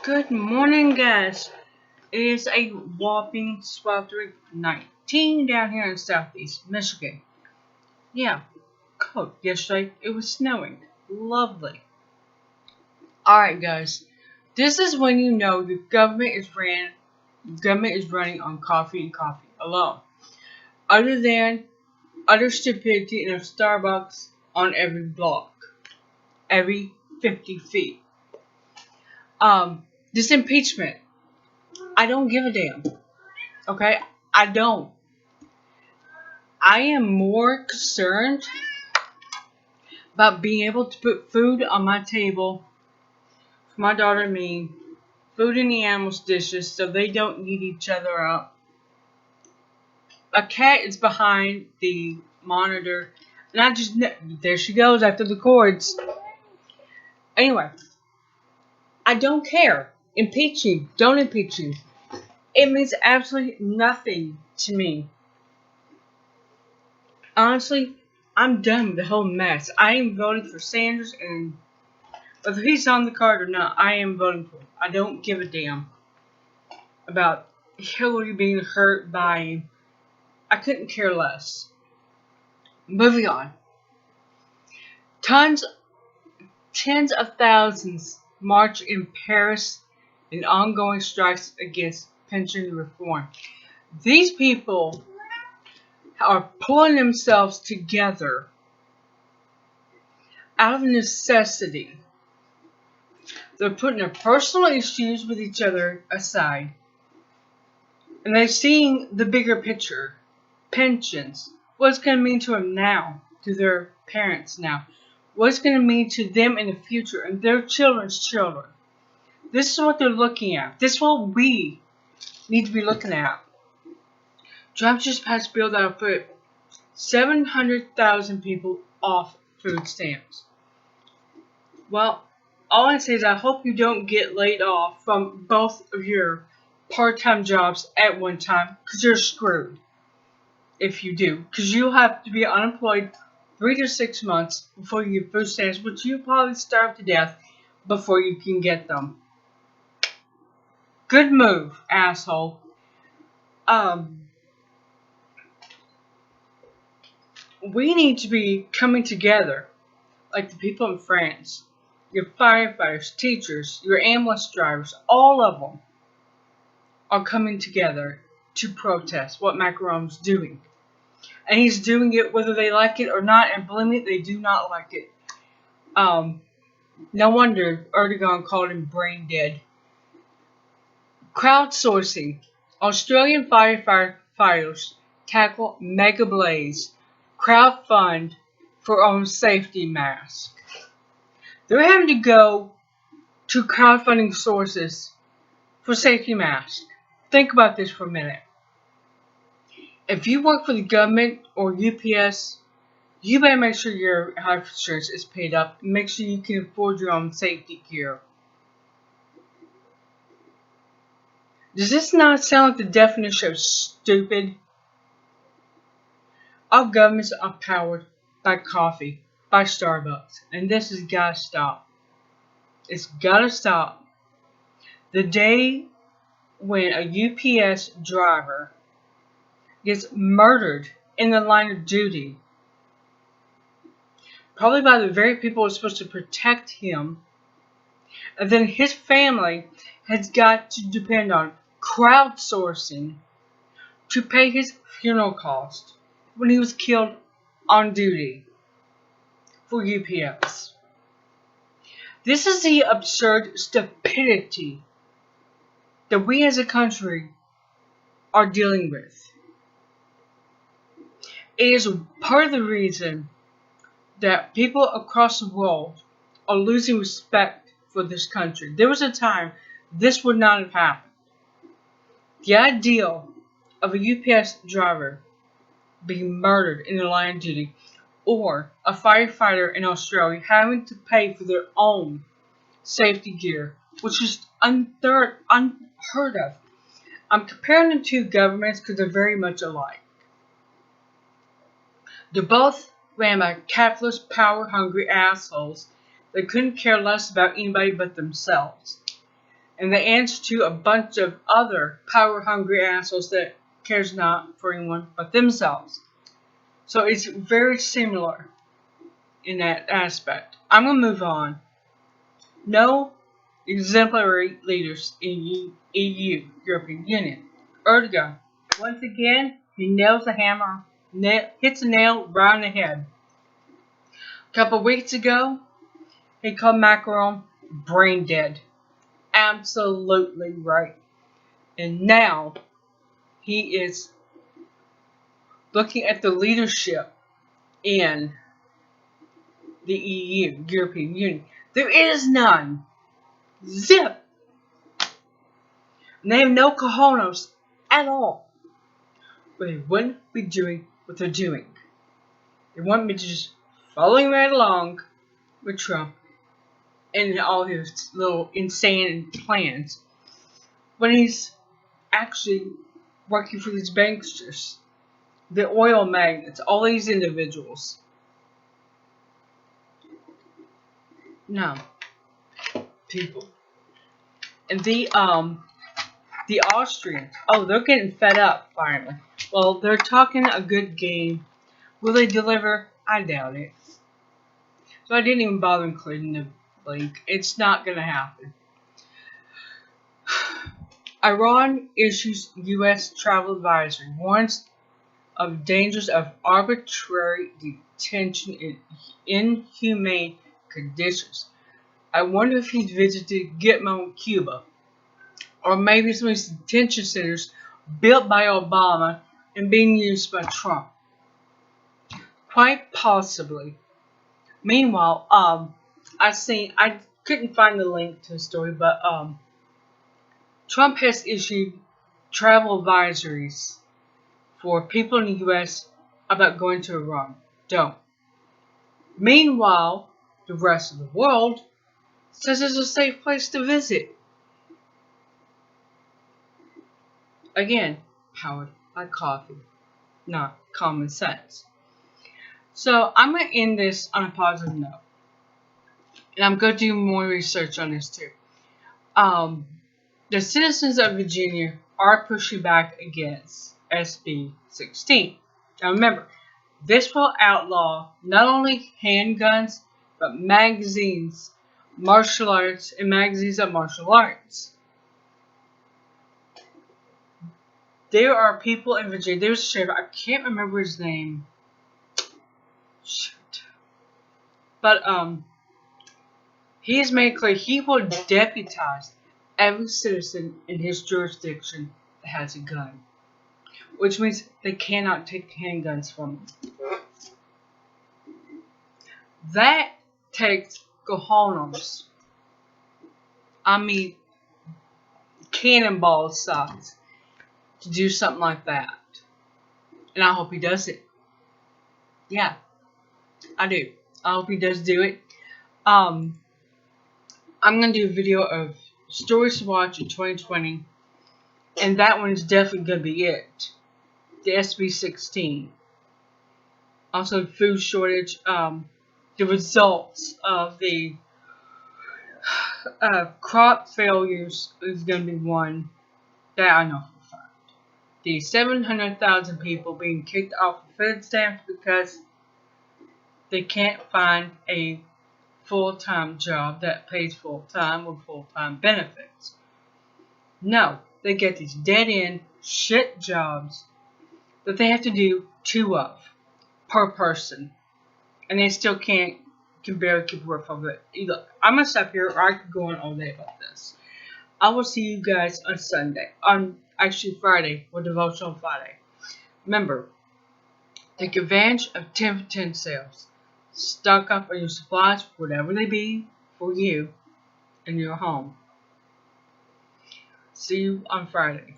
Good morning, guys. It is a whopping sweltering 19 down here in southeast Michigan. Yeah, cold. Yesterday it was snowing. Lovely. Alright, guys. This is when you know the government is running on coffee and coffee alone. Other than utter stupidity in a Starbucks on every block. Every 50 feet. This impeachment. I don't give a damn. Okay? I don't. I am more concerned about being able to put food on my table for my daughter and me, food in the animals' dishes so they don't eat each other up. A cat is behind the monitor, and there she goes after the cords. Anyway, I don't care. Impeaching, don't impeach him. It means absolutely nothing to me. Honestly, I'm done with the whole mess. I am voting for Sanders, and whether he's on the card or not, I am voting for him. I don't give a damn about Hillary being hurt by him. I couldn't care less. Moving on. Tens of thousands march in Paris in ongoing strikes against pension reform. These people are pulling themselves together out of necessity. They're putting their personal issues with each other aside. And they're seeing the bigger picture. Pensions. What's going to mean to them now? To their parents now? What's going to mean to them in the future and their children's children? This is what they're looking at. This is what we need to be looking at. Trump just passed a bill that will put 700,000 people off food stamps. Well, all I say is I hope you don't get laid off from both of your part-time jobs at one time, because you're screwed if you do. Because you'll have to be unemployed 3 to 6 months before you get food stamps, which you probably starve to death before you can get them. Good move, asshole. We need to be coming together like the people in France. Your firefighters, teachers, your ambulance drivers, all of them are coming together to protest what Macron's doing. And he's doing it whether they like it or not, and believe me, they do not like it. No wonder Erdogan called him brain dead. Crowdsourcing. Australian firefighters tackle mega blaze. Crowdfund for own safety mask. They're having to go to crowdfunding sources for safety masks. Think about this for a minute. If you work for the government or UPS, you better make sure your health insurance is paid up. Make sure you can afford your own safety gear. Does this not sound like the definition of stupid? Our governments are powered by coffee, by Starbucks, and this has got to stop. It's got to stop. The day when a UPS driver gets murdered in the line of duty, probably by the very people who are supposed to protect him, and then his family has got to depend on crowdsourcing to pay his funeral cost when he was killed on duty for UPS. This is the absurd stupidity that we as a country are dealing with. It is part of the reason that people across the world are losing respect for this country. There was a time this would not have happened. The idea of a UPS driver being murdered in the line of duty, or a firefighter in Australia having to pay for their own safety gear, which is unheard of. I'm comparing the two governments because they're very much alike. They're both ran by capitalist, power-hungry assholes that couldn't care less about anybody but themselves. And they answer to a bunch of other power-hungry assholes that cares not for anyone but themselves. So it's very similar in that aspect. I'm going to move on. No exemplary leaders in EU, European Union. Erdogan, once again, he nails the hammer, hits a nail right on the head. A couple weeks ago, he called Macron brain dead. Absolutely right. And now, he is looking at the leadership in the EU, European Union. There is none. Zip. And they have no cojones at all. But they wouldn't be doing what they're doing. They want me to just following right along with Trump and all his little insane plans when he's actually working for these banksters, the oil magnates, all these individuals. No, people. And the Austrians, oh, they're getting fed up finally. Well, they're talking a good game. Will they deliver? I doubt it. So I didn't even bother including the link. It's not going to happen. Iran issues U.S. travel advisory, warns of dangers of arbitrary detention in inhumane conditions. I wonder if he's visited Gitmo in Cuba, or maybe some of these detention centers built by Obama and being used by Trump. Quite possibly. Meanwhile, I couldn't find the link to the story, but Trump has issued travel advisories for people in the U.S. about going to Iran. Don't. Meanwhile, the rest of the world says it's a safe place to visit. Again, powered by coffee, not common sense. So I'm going to end this on a positive note. And I'm going to do more research on this too. The citizens of Virginia are pushing back against SB 16. Now remember, this will outlaw not only handguns, but magazines, martial arts, and magazines of martial arts. There are people in Virginia, there's a sheriff, I can't remember his name. Shoot. But, he has made clear he will deputize every citizen in his jurisdiction that has a gun. Which means they cannot take handguns from them. That takes cojones. I mean, cannonball size to do something like that. And I hope he does it. Yeah, I do. I hope he does do it. I'm going to do a video of stories to watch in 2020. And that one's definitely going to be it. The SB 16. Also, food shortage. The results of the crop failures is going to be one that I know for a fact. The 700,000 people being kicked off of food stamps because they can't find a full-time job that pays full-time with full-time benefits. No, they get these dead-end shit jobs that they have to do 2 of per person. And they still can barely keep work of it. Look, I'm going to stop here, or I could go on all day about this. I will see you guys on Sunday. Actually Friday, or Devotional Friday. Remember, take advantage of 10 for 10 sales. Stock up on your supplies, whatever they be, for you and your home. See you on Friday.